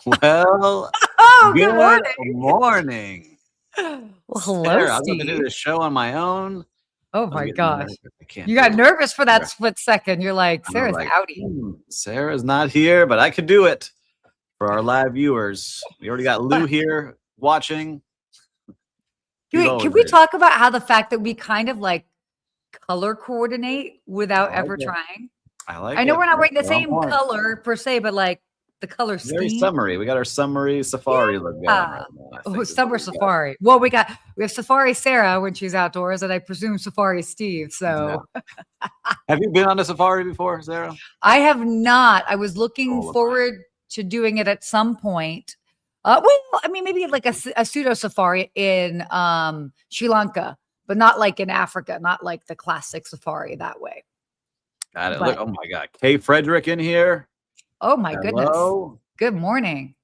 Well, Oh, good good morning. morning. Well, hello, Sarah, I'm going to do Steve. this show on my own. Oh I was my getting gosh. nervous. I can't You got do it. nervous for that Sarah. split second. You're like, I was Sarah's like, outie. Sarah's not here, but I could do it for our live viewers. We already got Lou here watching. He's Can always we there. talk about how the fact that we kind of like color coordinate without I like ever it. trying? I I know it. we're not That's wearing the on same point. color per se, but like the color Very scheme. summery. We got our summery safari look going right now. I Oh, think is summer what we got. safari. Well, we have Safari Sarah when she's outdoors, and I presume Safari Steve. So Have you been on a safari before, Sarah? I have not. I was looking Oh, forward to doing it at some point. Well, I mean, maybe like a pseudo safari in Sri Lanka, but not like in Africa, not like the classic safari that way. Got it. But- Look, oh my God. Kay Frederick in here. Oh my goodness. Hello. Good morning.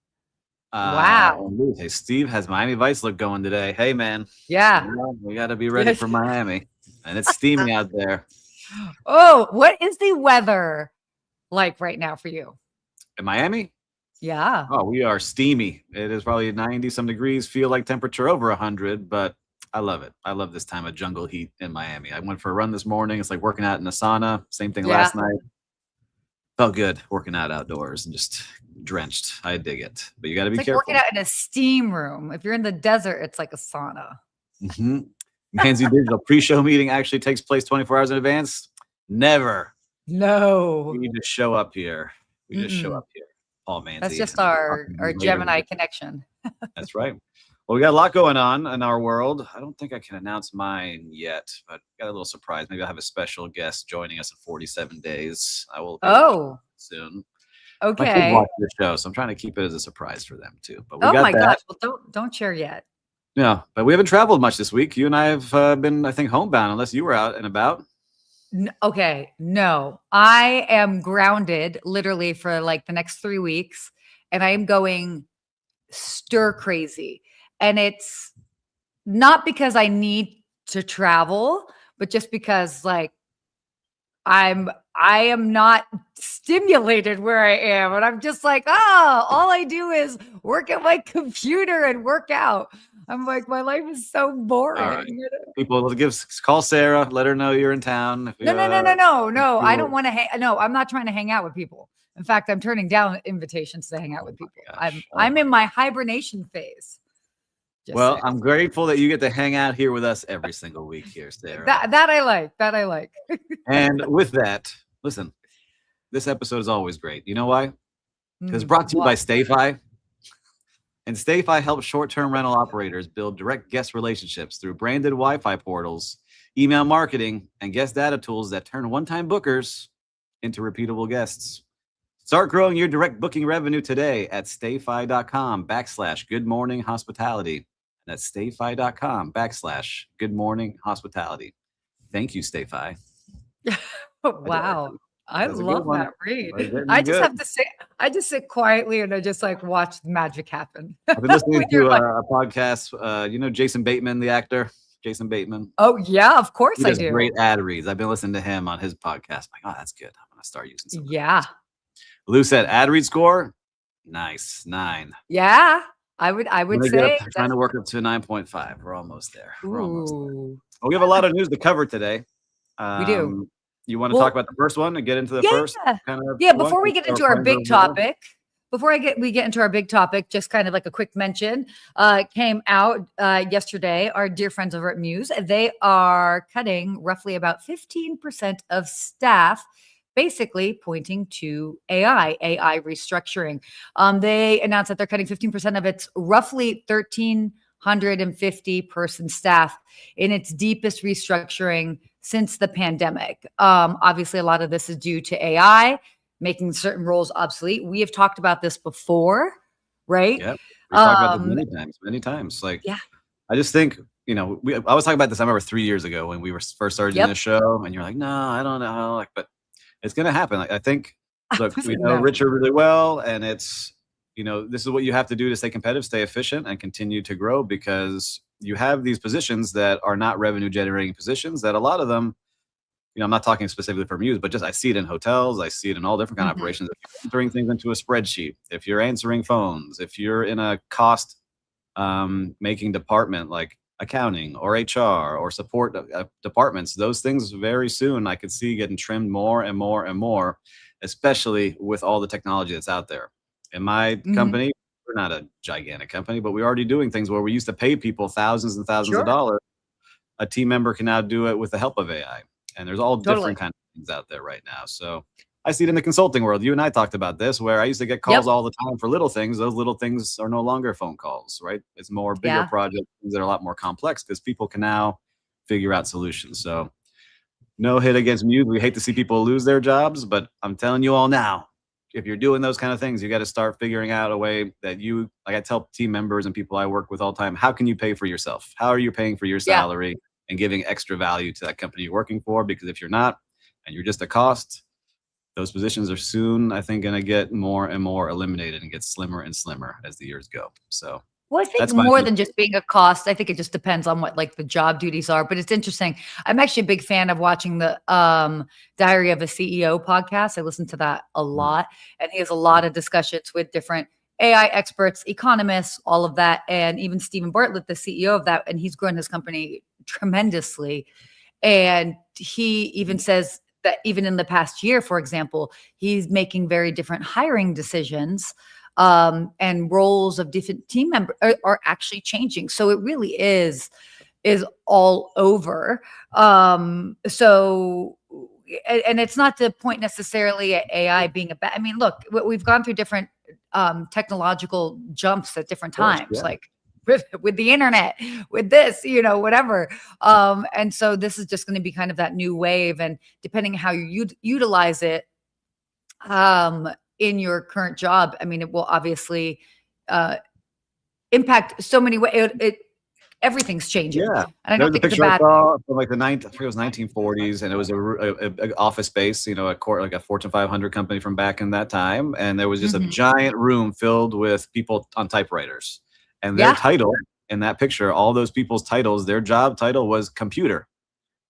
Wow. Hey, Steve has Miami Vice look going today. Hey, man. Yeah. We got to be ready for Miami. And it's steamy out there. Oh, what is the weather like right now for you? In Miami? Yeah. Oh, we are steamy. It is probably 90 some degrees, feel like temperature over 100, but I love it. I love this time of jungle heat in Miami. I went for a run this morning. It's like working out in a sauna. Same thing last night. Felt good working out outdoors and just drenched. I dig it. But you got to be careful. Working out in a steam room. If you're in the desert, it's like a sauna. Mm-hmm. Manzi Digital pre-show meeting actually takes place 24 hours in advance. Never. No. We just show up here. We just show up here. Paul Manzi. That's just our Gemini connection. That's right. Well, we got a lot going on in our world. I don't think I can announce mine yet, but got a little surprise. Maybe I'll have a special guest joining us in 47 days. I will. Oh. Soon. Okay. My kids watch the show, so I'm trying to keep it as a surprise for them too. But we got my gosh! Well, don't share yet. Yeah, but we haven't traveled much this week. You and I have been, I think, homebound, unless you were out and about. Okay, no, I am grounded literally for like the next 3 weeks, and I am going stir crazy. And it's not because I need to travel, but just because like I am not stimulated where I am. And I'm just like, all I do is work at my computer and work out. I'm like, my life is so boring. Right. People call Sarah, let her know you're in town. No. I don't want to hang. No, I'm not trying to hang out with people. In fact, I'm turning down invitations to hang out with people. I'm in my hibernation phase. Well, I'm grateful that you get to hang out here with us every single week here, Sarah. That I like. And with that, listen, this episode is always great. You know why? Because it's brought to you by StayFi. And StayFi helps short-term rental operators build direct guest relationships through branded Wi-Fi portals, email marketing, and guest data tools that turn one-time bookers into repeatable guests. Start growing your direct booking revenue today at stayfi.com/Good Morning Hospitality. That's stayfi.com/Good Morning Hospitality. Thank you, StayFi. Wow. I love that read. I just have to say, I just sit quietly and I just like watch the magic happen. I've been listening to a podcast. You know Jason Bateman, the actor? Jason Bateman. Oh, yeah, of course I do. Great ad reads. I've been listening to him on his podcast. I'm like, oh, that's good. I'm going to start using some. Yeah. Lou said ad read score, nice, 9. Yeah, I would say. Trying to work up to 9.5. We're almost there. Ooh. Well, we have a lot of news to cover today. We do. You want to talk about the first one and get into the first kind of? Yeah, before we get into our big topic, we get into our big topic, just kind of like a quick mention, came out yesterday. Our dear friends over at Mews, they are cutting roughly about 15% of staff, basically pointing to AI restructuring. They announced that they're cutting 15% of its roughly 1,350 person staff in its deepest restructuring since the pandemic. Obviously, a lot of this is due to AI making certain roles obsolete. We have talked about this before, right? Yeah, we talked about this many times. Like, yeah, I just think, I was talking about this, I remember 3 years ago when we were first starting the show, and you're like, no, I don't know. Like, but it's going to happen. Like, I think, look, we know Richard really well, and it's, this is what you have to do to stay competitive, stay efficient, and continue to grow, because you have these positions that are not revenue generating positions that a lot of them I'm not talking specifically for Mews, but just I see it in hotels. I see it in all different kind of operations. If you're entering things into a spreadsheet, if you're answering phones, if you're in a cost making department like accounting or HR or support departments, those things very soon I could see getting trimmed more and more and more, especially with all the technology that's out there. In my company, we're not a gigantic company, but we're already doing things where we used to pay people thousands and thousands of dollars. A team member can now do it with the help of AI. And there's all different kinds of things out there right now. So I see it in the consulting world. You and I talked about this, where I used to get calls all the time for little things. Those little things are no longer phone calls, right? It's more bigger projects, things that are a lot more complex because people can now figure out solutions. So no hit against Mews. We hate to see people lose their jobs, but I'm telling you all now, if you're doing those kind of things, you got to start figuring out a way that you, like I tell team members and people I work with all the time, how can you pay for yourself? How are you paying for your salary and giving extra value to that company you're working for? Because if you're not, and you're just a cost, those positions are soon, I think, going to get more and more eliminated and get slimmer and slimmer as the years go. So, well, I think more than just being a cost, I think it just depends on what like the job duties are. But it's interesting. I'm actually a big fan of watching the Diary of a CEO podcast. I listen to that a lot, and he has a lot of discussions with different AI experts, economists, all of that, and even Stephen Bartlett, the CEO of that, and he's grown his company tremendously. And he even says that even in the past year, for example, he's making very different hiring decisions, and roles of different team members are actually changing. So it really is all over. So, and it's not the point necessarily at AI being a bad. I mean, look, we've gone through different technological jumps at different times, like with the internet, with this, whatever. And so this is just going to be kind of that new wave, and depending how you utilize it in your current job, I mean, it will obviously impact so many ways. Everything's changing. Yeah, and I don't think it's a I bad saw from like I think it was 1940s, and it was a office space, like a Fortune 500 company from back in that time, and there was just a giant room filled with people on typewriters. And their title in that picture, all those people's titles, their job title was computer.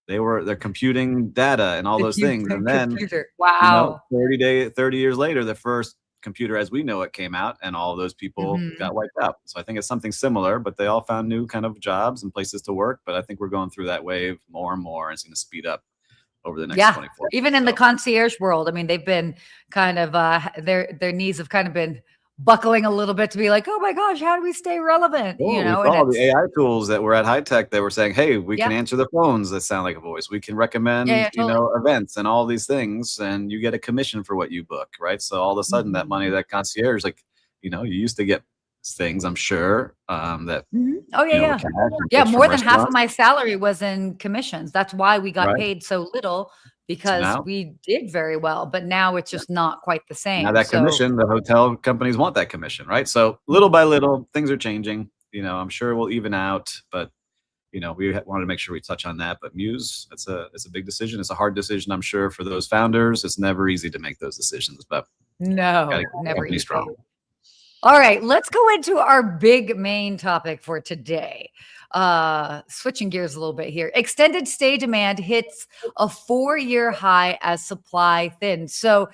They're computing data and all those things. And then, 30 years later, the first computer as we know it came out, and all those people got wiped out. So I think it's something similar, but they all found new kind of jobs and places to work. But I think we're going through that wave more and more, and it's going to speed up over the next 24 even in the concierge world. I mean, they've been kind of their knees have kind of been buckling a little bit to be like, oh my gosh, how do we stay relevant? We saw the AI tools that were at high tech. They were saying, hey, we can answer the phones that sound like a voice. We can recommend, events and all these things, and you get a commission for what you book, right? So all of a sudden that money, that concierge, like, you used to get things, I'm sure, that more than half of my salary was in commissions. That's why we got paid so little, because we did very well, but now it's just not quite the same. Now that commission, the hotel companies want that commission, right? So little by little, things are changing. I'm sure it will even out, but we wanted to make sure we touch on that. But Mews, it's a big decision. It's a hard decision, I'm sure, for those founders. It's never easy to make those decisions, but never easy. Strong. All right, let's go into our big main topic for today. Switching gears a little bit here. Extended stay demand hits a 4-year high as supply thins. So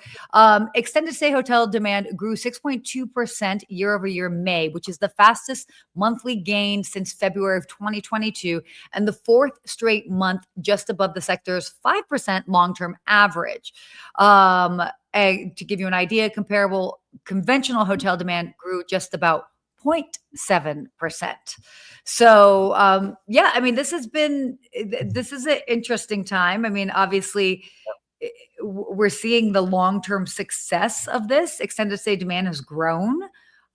extended stay hotel demand grew 6.2% year over year May, which is the fastest monthly gain since February of 2022, and the fourth straight month just above the sector's 5% long-term average. To give you an idea, comparable conventional hotel demand grew just about 0.7%. So, I mean, this is an interesting time. I mean, obviously, we're seeing the long-term success of this. Extended stay demand has grown.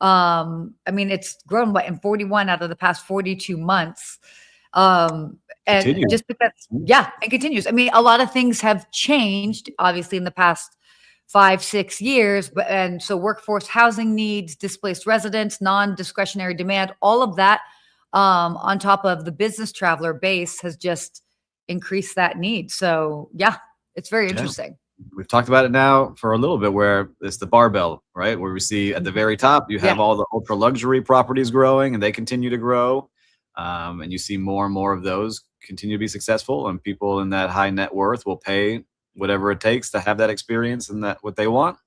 I mean, it's grown in 41 out of the past 42 months. And just because, it continues. I mean, a lot of things have changed, obviously, in the past 5-6 years, and so workforce housing needs, displaced residents, non-discretionary demand, all of that on top of the business traveler base has just increased that need. So it's very interesting. We've talked about it now for a little bit, where it's the barbell, right? Where we see at the very top, you have all the ultra luxury properties growing, and they continue to grow. And you see more and more of those continue to be successful, and people in that high net worth will pay whatever it takes to have that experience and that what they want.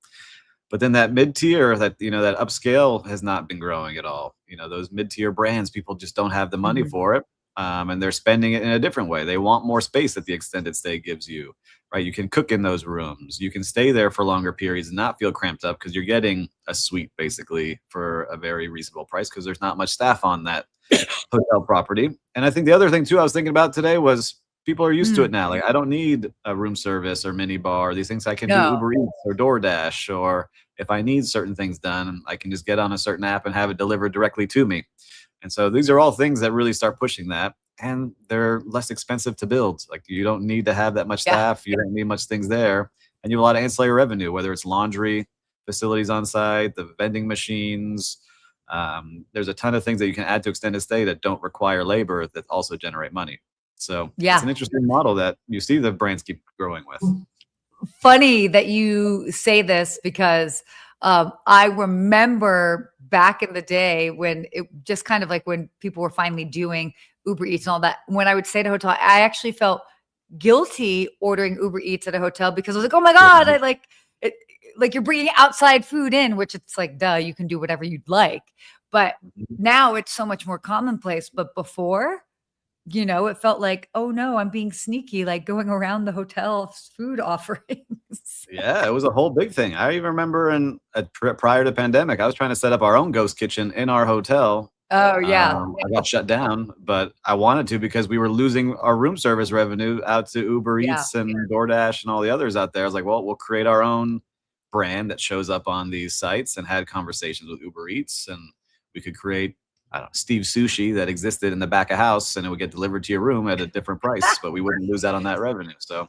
But then that mid tier, that that upscale has not been growing at all. Those mid tier brands, people just don't have the money for it, and they're spending it in a different way. They want more space that the extended stay gives you, right? You can cook in those rooms, you can stay there for longer periods and not feel cramped up because you're getting a suite basically for a very reasonable price because there's not much staff on that hotel property. And I think the other thing too I was thinking about today was people are used to it now. Like, I don't need a room service or mini bar. These things I can do Uber Eats or DoorDash, or if I need certain things done, I can just get on a certain app and have it delivered directly to me. And so these are all things that really start pushing that, and they're less expensive to build. Like, you don't need to have that much staff. You don't need much things there. And you have a lot of ancillary revenue, whether it's laundry facilities on site, the vending machines. There's a ton of things that you can add to extended stay that don't require labor that also generate money. So it's an interesting model that you see the brands keep growing with. Funny that you say this because I remember back in the day when it just kind of like when people were finally doing Uber Eats and all that, when I would stay at a hotel, I actually felt guilty ordering Uber Eats at a hotel because I was like, oh my God, I like it. Like, you're bringing outside food in, which it's like, duh, you can do whatever you'd like. But now it's so much more commonplace. But before, it felt like, oh no, I'm being sneaky, like going around the hotel's food offerings. Yeah, it was a whole big thing. I even remember prior to the pandemic, I was trying to set up our own ghost kitchen in our hotel. Oh yeah. I got shut down, but I wanted to because we were losing our room service revenue out to Uber Eats and DoorDash and all the others out there. I was like, well, we'll create our own brand that shows up on these sites, and had conversations with Uber Eats, and we could create, I don't know, Steve Sushi that existed in the back of house, and it would get delivered to your room at a different price, but we wouldn't lose out on that revenue. So,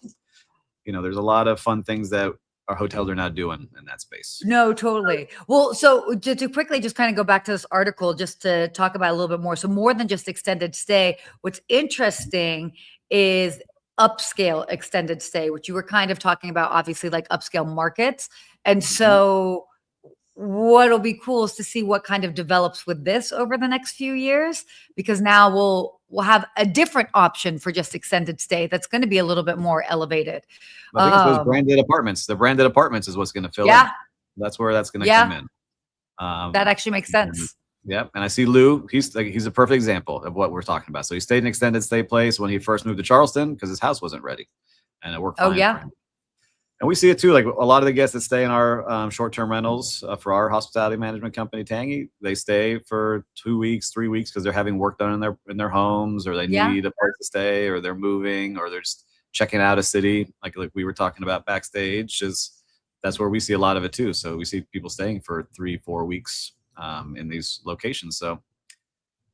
there's a lot of fun things that our hotels are not doing in that space. No, totally. Well, so to quickly just kind of go back to this article, just to talk about it a little bit more. So more than just extended stay, what's interesting is upscale extended stay, which you were kind of talking about, obviously, like upscale markets. And so what'll be cool is to see what kind of develops with this over the next few years, because now we'll have a different option for just extended stay that's going to be a little bit more elevated. I think it's those branded apartments. The branded apartments is what's going to fill in. That's where that's going to come in. That actually makes sense. Yeah, and I see Lou. He's a perfect example of what we're talking about. So he stayed in an extended stay place when he first moved to Charleston because his house wasn't ready, and it worked fine for him. And we see it too. Like, a lot of the guests that stay in our short-term rentals for our hospitality management company, Tangy, they stay for 2 weeks, 3 weeks because they're having work done in their homes, or they need a place to stay, or they're moving, or they're just checking out a city. Like we were talking about backstage, that's where we see a lot of it too. So we see people staying for 3-4 weeks in these locations. So,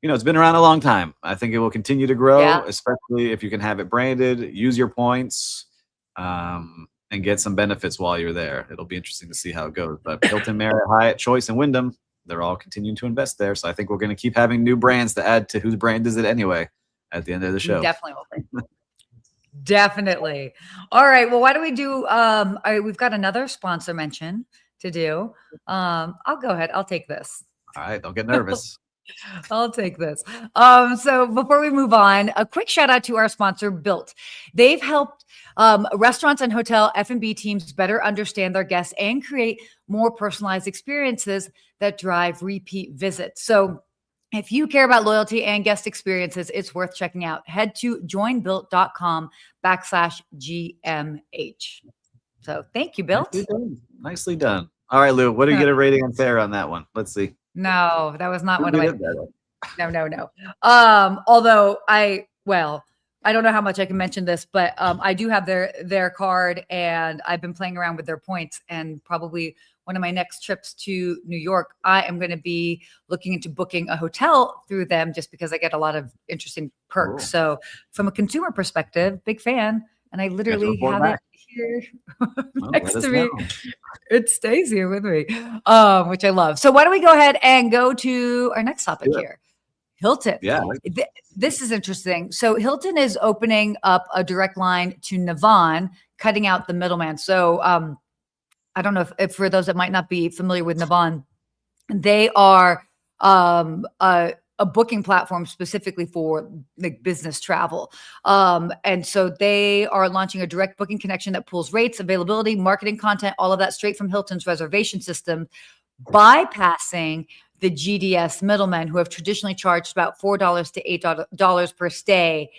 it's been around a long time. I think it will continue to grow, especially if you can have it branded, use your points, and get some benefits while you're there. It'll be interesting to see how it goes. But Hilton, Marriott, Hyatt, Choice, and Wyndham, they're all continuing to invest there. So I think we're going to keep having new brands to add to whose brand is it anyway at the end of the show. Definitely will. Definitely. All right. Well, why don't we do, we've got another sponsor mention to do. I'll go ahead. I'll take this. All right. Don't get nervous. I'll take this. So before we move on, a quick shout out to our sponsor, Bilt. They've helped restaurants and hotel F&B teams better understand their guests and create more personalized experiences that drive repeat visits. So if you care about loyalty and guest experiences, it's worth checking out. Head to joinbilt.com/GMH. So thank you, Bilt. Nicely done. All right, Lou, what do you get a rating on fair on that one? Let's see. No, that was not one of my. No. Although I don't know how much I can mention this, but I do have their card, and I've been playing around with their points, and probably one of my next trips to New York, I am going to be looking into booking a hotel through them just because I get a lot of interesting perks. Cool. So from a consumer perspective, big fan. And I literally have it here next to me. It stays here with me, which I love. So why don't we go ahead and go to our next topic here? Hilton. Yeah. This is interesting. So Hilton is opening up a direct line to Navan, cutting out the middleman. So I don't know if for those that might not be familiar with Navan, they are a a booking platform specifically for like business travel. And so they are launching a direct booking connection that pulls rates, availability, marketing content, all of that straight from Hilton's reservation system, bypassing the GDS middlemen who have traditionally charged about $4 to $8 per stay,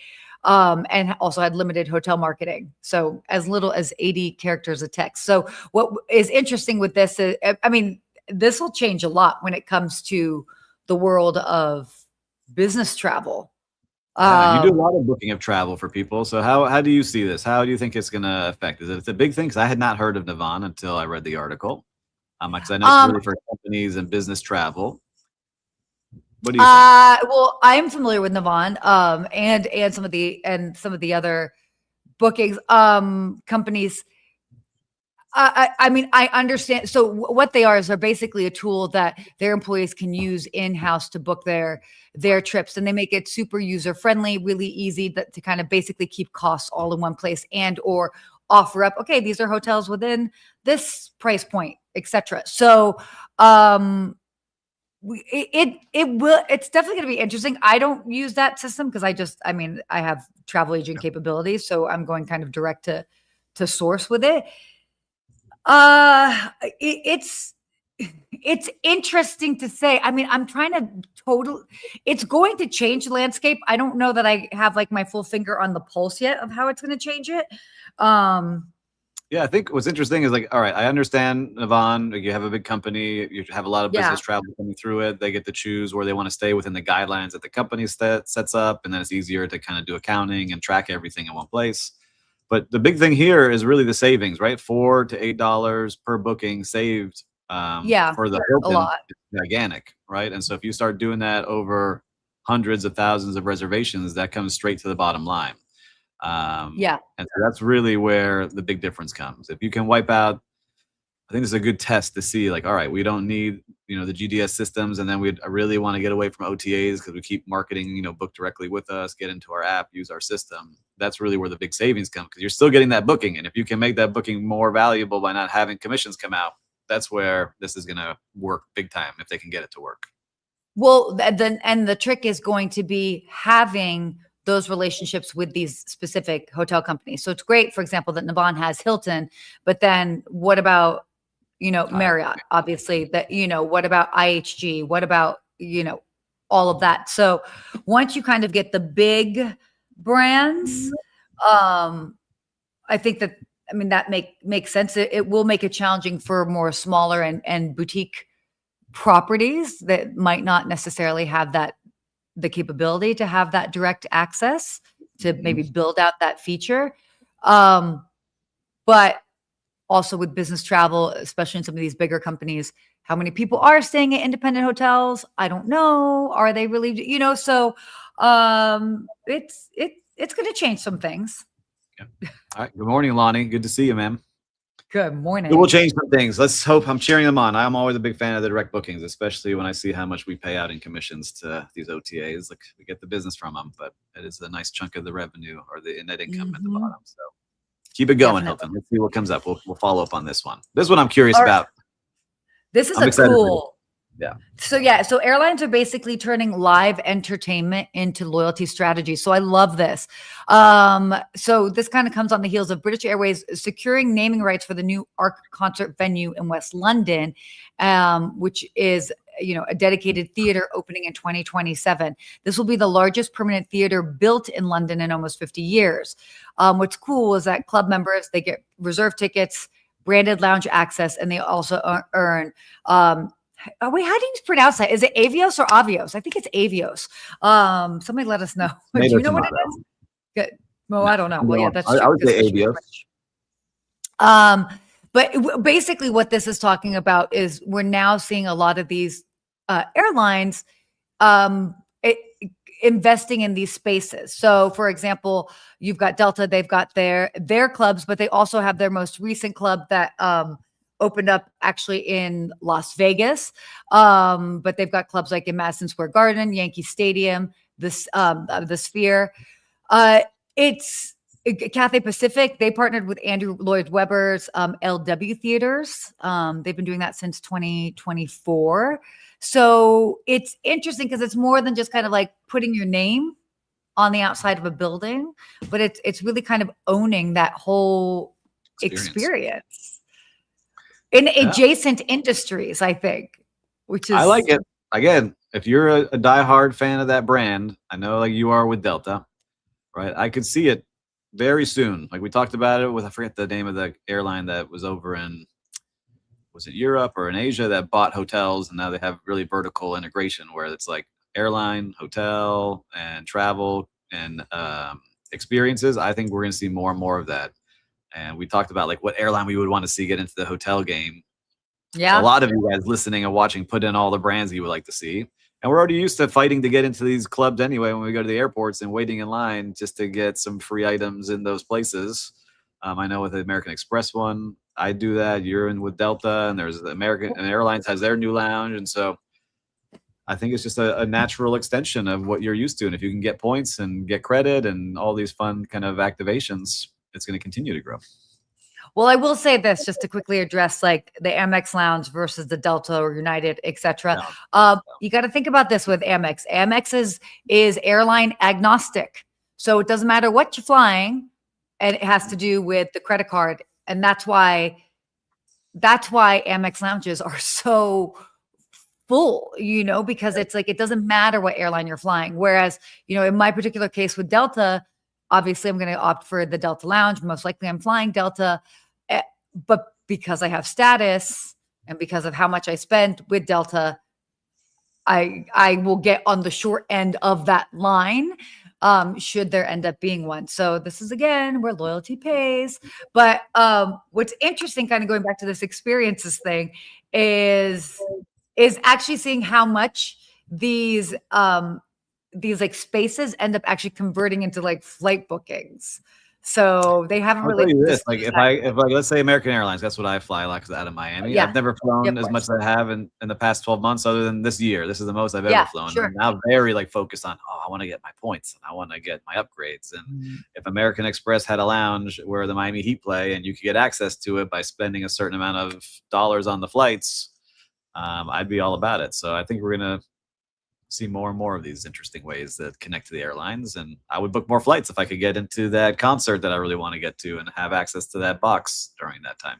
and also had limited hotel marketing. So as little as 80 characters of text. So what is interesting with this is, I mean, this will change a lot when it comes to the world of business travel. You do a lot of booking of travel for people. So how do you see this? How do you think it's going to affect? Is it a big thing? Because I had not heard of Navan until I read the article. Because I know it's really for companies and business travel. What do you think? Well, I'm familiar with Navan, and some of the other bookings companies. I mean, I understand. So what they are is they're basically a tool that their employees can use in-house to book their trips, and they make it super user-friendly, really easy to kind of basically keep costs all in one place, and or offer up, okay, these are hotels within this price point, etc. So it's definitely going to be interesting. I don't use that system because I have travel agent capabilities, so I'm going kind of direct to source with it. It's interesting to say. I mean, I'm trying to it's going to change the landscape. I don't know that I have like my full finger on the pulse yet of how it's going to change it. Yeah, I think what's interesting is like, all right, I understand Navan, like you have a big company, you have a lot of business travel coming through it. They get to choose where they want to stay within the guidelines that the company sets up. And then it's easier to kind of do accounting and track everything in one place. But the big thing here is really the savings, right? $4 to $8 per booking saved for the Hilton. A lot. It's gigantic, right? And so if you start doing that over hundreds of thousands of reservations, that comes straight to the bottom line. And so that's really where the big difference comes. If you can wipe out, I think this is a good test to see like, all right, we don't need, the GDS systems. And then I really want to get away from OTAs because we keep marketing, book directly with us, get into our app, use our system. That's really where the big savings come because you're still getting that booking. And if you can make that booking more valuable by not having commissions come out, that's where this is going to work big time if they can get it to work. Well, and the trick is going to be having those relationships with these specific hotel companies. So it's great, for example, that Navan has Hilton, but then what about, Marriott, obviously, that, what about IHG? What about, all of that? So once you kind of get the big brands, I think that, that makes sense. It will make it challenging for more smaller and boutique properties that might not necessarily have the capability to have that direct access to maybe build out that feature. But also with business travel, especially in some of these bigger companies, how many people are staying at independent hotels? I don't know. Are they really, so it's going to change some things. Yeah. All right. Good morning, Lonnie. Good to see you, ma'am. Good morning. It will change some things. Let's hope. I'm cheering them on. I'm always a big fan of the direct bookings, especially when I see how much we pay out in commissions to these OTAs. Like we get the business from them, but it is a nice chunk of the revenue or the net income at the bottom. So keep it going, Hilton. Let's see what comes up. We'll follow up on this one. This one I'm curious about. This is cool. Yeah. So airlines are basically turning live entertainment into loyalty strategies. So I love this. So this kind of comes on the heels of British Airways securing naming rights for the new Arc concert venue in West London, which is, a dedicated theater opening in 2027. This will be the largest permanent theater built in London in almost 50 years. What's cool is that club members, they get reserve tickets, branded lounge access, and they also earn how do you pronounce that? Is it Avios or Avios? I think it's Avios. Somebody let us know. Do you know what it is? Good. Well, no, I don't know. Well, yeah, that's true. I would say Avios. But basically what this is talking about is we're now seeing a lot of these airlines investing in these spaces. So for example, you've got Delta, they've got their clubs, but they also have their most recent club that opened up actually in Las Vegas. But they've got clubs like in Madison Square Garden, Yankee Stadium, the Sphere. It's Cathay Pacific. They partnered with Andrew Lloyd Webber's LW Theaters. They've been doing that since 2024. So it's interesting because it's more than just kind of like putting your name on the outside of a building, but it's really kind of owning that whole experience in adjacent industries, I think, which is. I like it. Again, if you're a diehard fan of that brand, I know like you are with Delta, right? I could see it very soon. Like we talked about it with, I forget the name of the airline that was over in, was it Europe or in Asia, that bought hotels, and now they have really vertical integration where it's like airline, hotel, and travel and experiences. I think we're going to see more and more of that. And we talked about like what airline we would want to see get into the hotel game. Yeah. So a lot of you guys listening and watching put in all the brands you would like to see. And we're already used to fighting to get into these clubs anyway when we go to the airports and waiting in line just to get some free items in those places. I know with the American Express one, I do that. You're in with Delta, and there's the American and Airlines has their new lounge. And so I think it's just a natural extension of what you're used to. And if you can get points and get credit and all these fun kind of activations, it's going to continue to grow. Well, I will say this just to quickly address like the Amex lounge versus the Delta or United, etc. You got to think about this with Amex. Amex is airline agnostic. So it doesn't matter what you're flying, and it has to do with the credit card. And that's why Amex lounges are so full, because it's like, it doesn't matter what airline you're flying. Whereas, in my particular case with Delta, obviously I'm going to opt for the Delta lounge. Most likely I'm flying Delta, but because I have status and because of how much I spend with Delta, I will get on the short end of that line, should there end up being one. So this is, again, where loyalty pays. But what's interesting, kind of going back to this experiences thing, is actually seeing how much these like spaces end up actually converting into like flight bookings. So they haven't I'll really. tell you this, like if I let's say American Airlines, that's what I fly like out of Miami. Yeah. I've never flown as much as I have in the past 12 months, other than this year. This is the most I've ever flown. Sure. I'm now very like focused on, I want to get my points and I want to get my upgrades. And if American Express had a lounge where the Miami Heat play and you could get access to it by spending a certain amount of dollars on the flights, I'd be all about it. So I think we're gonna see more and more of these interesting ways that connect to the airlines, and I would book more flights if I could get into that concert that I really want to get to and have access to that box during that time.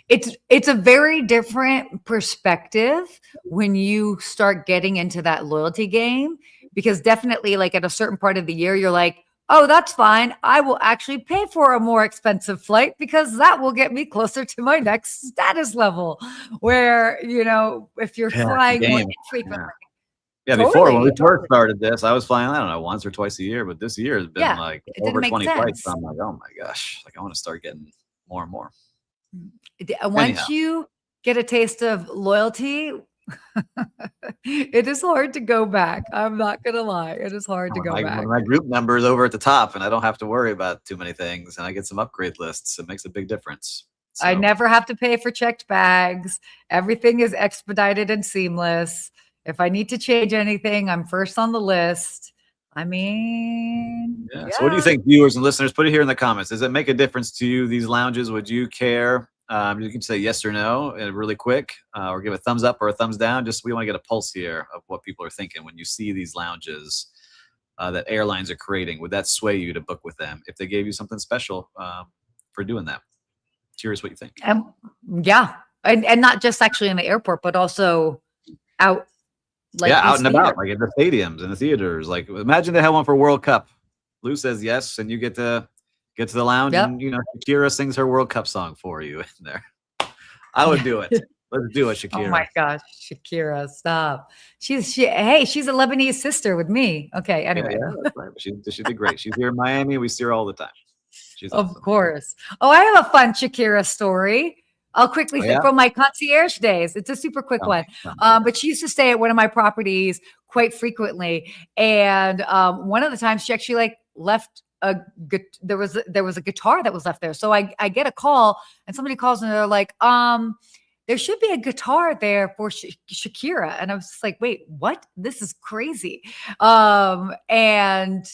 It's a very different perspective when you start getting into that loyalty game, because definitely like at a certain part of the year, you're like, oh, that's fine. I will actually pay for a more expensive flight because that will get me closer to my next status level. Where, if you're flying more infrequently. Yeah, before when we first started this, I was flying, I don't know, once or twice a year, but this year has been like over 20 flights. So I'm like, oh my gosh, like I want to start getting more and more. Once you get a taste of loyalty, it is hard to go back. I'm not going to lie. It is hard to go back. My group number is over at the top and I don't have to worry about too many things and I get some upgrade lists. It makes a big difference. So. I never have to pay for checked bags. Everything is expedited and seamless. If I need to change anything, I'm first on the list. I mean, So what do you think, viewers and listeners? Put it here in the comments. Does it make a difference to you, these lounges? Would you care? You can say yes or no really quick, or give a thumbs up or a thumbs down. Just we want to get a pulse here of what people are thinking when you see these lounges that airlines are creating. Would that sway you to book with them if they gave you something special for doing that? Curious what you think. And not just actually in the airport, but also out. Like out and about, like in the stadiums and the theaters. Like imagine they had one for World Cup. Lou says yes, and you get to the lounge, and Shakira sings her World Cup song for you in there. I would do it. Let's do it, Shakira. Oh my gosh, Shakira, stop. She's a Lebanese sister with me. Okay, anyway. That's right. She did great. She's here in Miami. We see her all the time. She's awesome. Of course. Oh, I have a fun Shakira story. I'll quickly say from my concierge days. It's a super quick one. But she used to stay at one of my properties quite frequently. And one of the times she actually like left there was a guitar that was left there. So I get a call and somebody calls and they're like, there should be a guitar there for Shakira. And I was just like, wait, what? This is crazy. And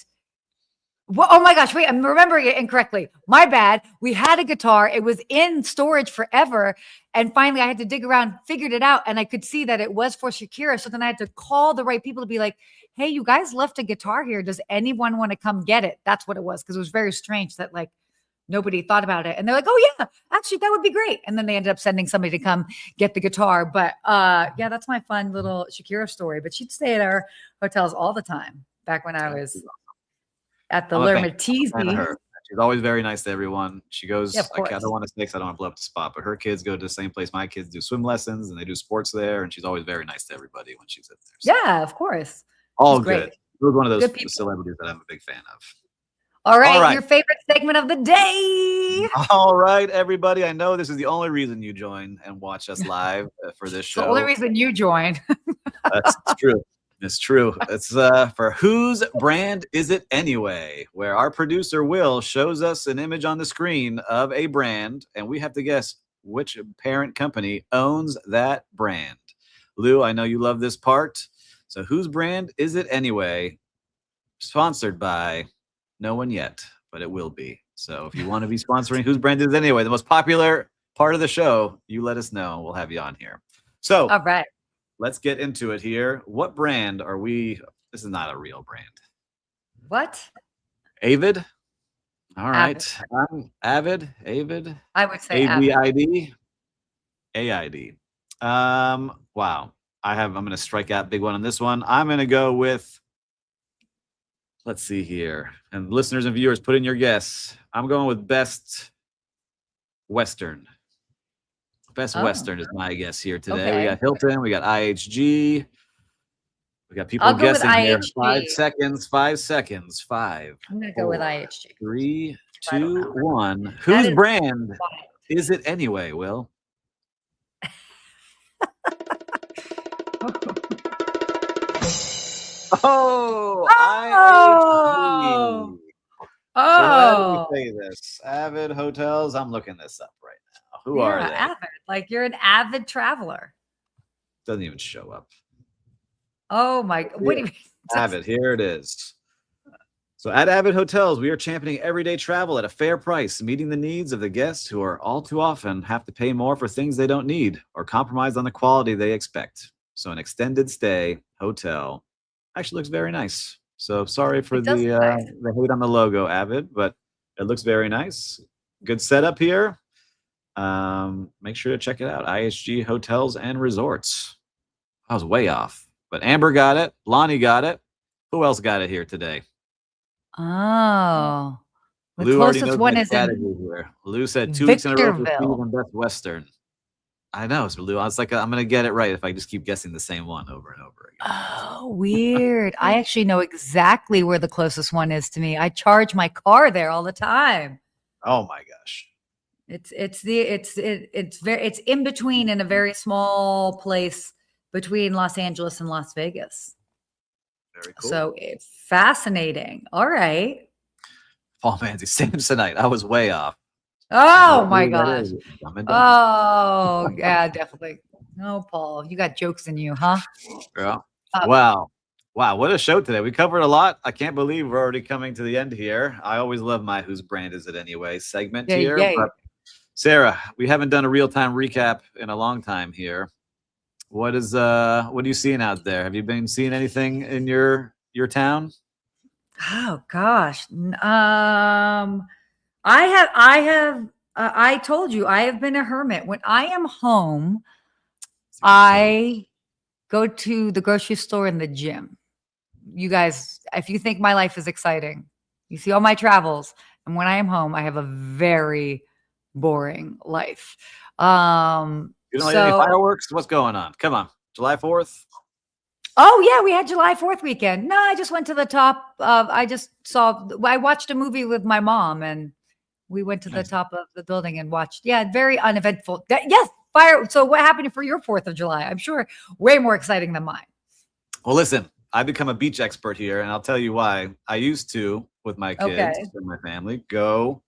Well, oh my gosh, wait, I'm remembering it incorrectly. My bad. We had a guitar. It was in storage forever. And finally I had to dig around, figured it out, and I could see that it was for Shakira. So then I had to call the right people to be like, hey, you guys left a guitar here. Does anyone want to come get it? That's what it was. Because it was very strange that like nobody thought about it. And they're like, oh yeah, actually that would be great. And then they ended up sending somebody to come get the guitar. But yeah, that's my fun little Shakira story. But she'd stay at our hotels all the time back when I was at the Lermatese. She's always very nice to everyone. She goes, Yeah, I don't want to say because I don't want to blow up the spot, but her kids go to the same place my kids do swim lessons and they do sports there. And she's always very nice to everybody when she's in there. So. Yeah, of course. All good. It was one of those celebrities that I'm a big fan of. All right, your favorite segment of the day. All right, everybody. I know this is the only reason you join and watch us live for this show. The only reason you joined. That's true. It's true. It's for Whose Brand Is It Anyway? Where our producer Will shows us an image on the screen of a brand, and we have to guess which parent company owns that brand. Lou, I know you love this part. So whose brand is it anyway? Sponsored by no one yet, but it will be. So if you want to be sponsoring Whose Brand Is It Anyway, the most popular part of the show, you let us know. We'll have you on here. So all right. Let's get into it here. What brand are we? This is not a real brand. What? Avid. All right. Avid. Avid. I would say AVID. AID. Wow. I'm going to strike out big one on this one. I'm going to go with, let's see here. And listeners and viewers, put in your guess. I'm going with Best Western. Best Western is my guess here today. Okay. We got Hilton, we got IHG. We got people guessing here. 5 seconds, 5 seconds. 5. I'm going to go with IHG. 3, 2, 1. Whose brand is it anyway, Will? IHG. So why do we say this? Avid Hotels. I'm looking this up right now. Who are they? Avid. Like you're an avid traveler. Doesn't even show up. Oh my! What do you mean? Avid. Here it is. So at Avid Hotels, we are championing everyday travel at a fair price, meeting the needs of the guests who are all too often have to pay more for things they don't need or compromise on the quality they expect. So an extended stay hotel actually looks very nice. So sorry for the hate on the logo, Avid, but it looks very nice. Good setup here. Make sure to check it out. IHG Hotels and Resorts. I was way off, but Amber got it. Lonnie got it. Who else got it here today? Oh, the Lou closest one is in here. Lou said 2 weeks in a row for Steve and Best Western. I know, so Lou. I was like, I'm gonna get it right if I just keep guessing the same one over and over again. Oh, weird. I actually know exactly where the closest one is to me. I charge my car there all the time. Oh my gosh. It's in between, in a very small place between Los Angeles and Las Vegas. Very cool. So it's fascinating. All right. Paul Manzi, Samsonite. I was way off. Oh my gosh. Oh yeah, definitely. No, Paul, you got jokes in you, huh? Yeah. Wow. What a show today. We covered a lot. I can't believe we're already coming to the end here. I always love my Whose Brand Is It Anyway segment here. But Sarah, we haven't done a real-time recap in a long time here. What are you seeing out there? Have you been seeing anything in your town? Oh gosh. I told you I have been a hermit. When I am home, I go to the grocery store and the gym. You guys, if you think my life is exciting, you see all my travels. And when I am home, I have a very boring life. You don't like any fireworks? What's going on? Come on. July 4th? Oh, yeah. We had July 4th weekend. No, I just went to the top of, I watched a movie with my mom and we went to the top of the building and watched. Yeah, very uneventful. Yes, fire. So what happened for your 4th of July? I'm sure way more exciting than mine. Well, listen, I've become a beach expert here, and I'll tell you why. I used to, with my kids and my family, go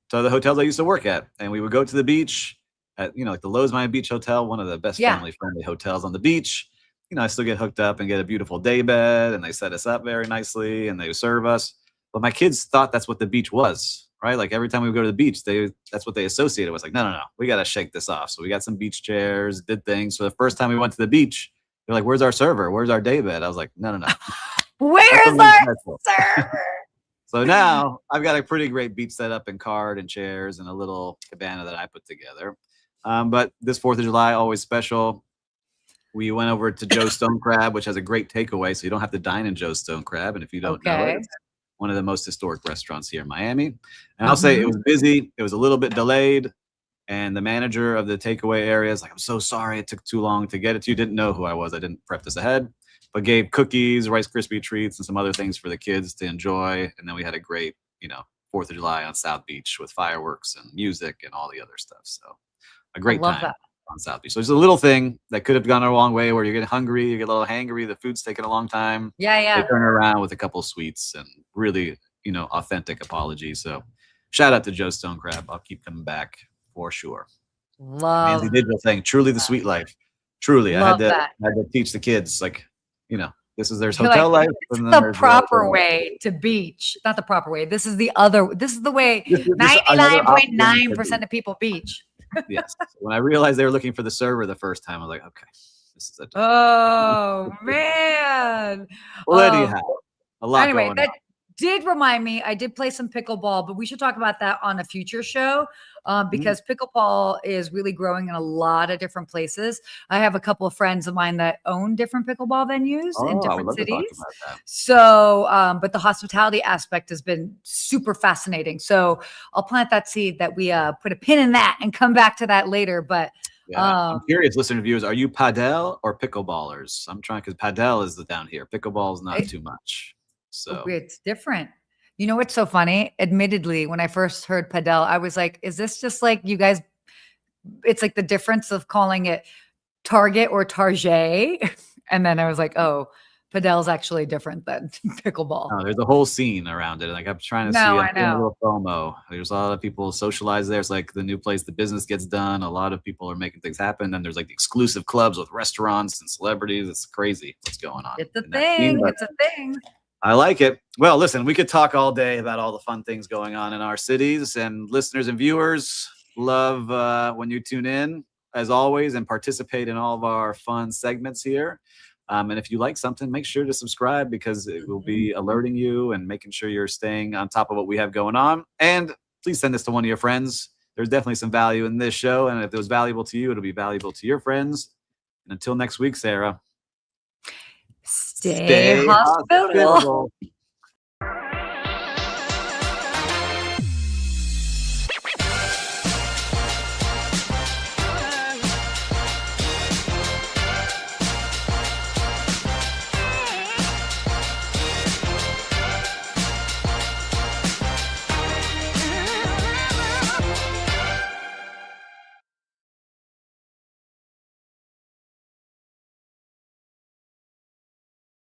to the hotels I used to work at. And we would go to the beach at, like the Lowe's Miami Beach Hotel, one of the best family-friendly hotels on the beach. I still get hooked up and get a beautiful day bed, and they set us up very nicely, and they serve us. But my kids thought that's what the beach was, right? Like every time we would go to the beach, that's what they associated with. Like, no, we got to shake this off. So we got some beach chairs, did things. So the first time we went to the beach, they're like, where's our server? Where's our day bed? I was like, no. Where's our server? So now I've got a pretty great beach setup and card and chairs and a little cabana that I put together. But this 4th of July, always special. We went over to Joe's Stone Crab, which has a great takeaway. So you don't have to dine in Joe's Stone Crab. And if you don't know it, it's one of the most historic restaurants here in Miami. And I'll say it was busy. It was a little bit delayed. And the manager of the takeaway area is like, I'm so sorry it took too long to get it to you. Didn't know who I was. I didn't prep this ahead. But gave cookies, Rice Krispie treats, and some other things for the kids to enjoy. And then we had a great, 4th of July on South Beach with fireworks and music and all the other stuff. So a great time on South Beach. So there's a little thing that could have gone a long way where you get hungry, you get a little hangry, the food's taking a long time. Yeah. They turn around with a couple sweets and really, authentic apology. So shout out to Joe Stone Crab. I'll keep coming back for sure. Love Nancy Digital thing. Truly the sweet life. Truly. I had to teach the kids, like, there's hotel life. And the proper way to beach. Not the proper way. This is the way 99.9% of people beach. Yes. When I realized they were looking for the server the first time, I was like, okay, this is oh man. Well, anyhow, a lot going on. Did remind me, I did play some pickleball, but we should talk about that on a future show because pickleball is really growing in a lot of different places. I have a couple of friends of mine that own different pickleball venues in different cities. So, but the hospitality aspect has been super fascinating. So I'll plant that seed that we put a pin in that and come back to that later. But I'm curious, listener viewers, are you padel or pickleballers? I'm trying because padel is down here. Pickleball is not too much. So it's different. You know what's so funny? Admittedly, when I first heard padel, I was like, is this just like you guys? It's like the difference of calling it Target or Target. And then I was like, oh, padel is actually different than pickleball. No, there's a whole scene around it. Like I'm trying to see a little FOMO. There's a lot of people socialize there. It's like the new place the business gets done. A lot of people are making things happen. And there's like the exclusive clubs with restaurants and celebrities. It's crazy what's going on. It's a thing. It's a thing. I like it. Well, listen, we could talk all day about all the fun things going on in our cities, and listeners and viewers love when you tune in, as always, and participate in all of our fun segments here. And if you like something, make sure to subscribe because it will be alerting you and making sure you're staying on top of what we have going on. And please send this to one of your friends. There's definitely some value in this show. And if it was valuable to you, it'll be valuable to your friends. And until next week, Sarah. Stay hospitable.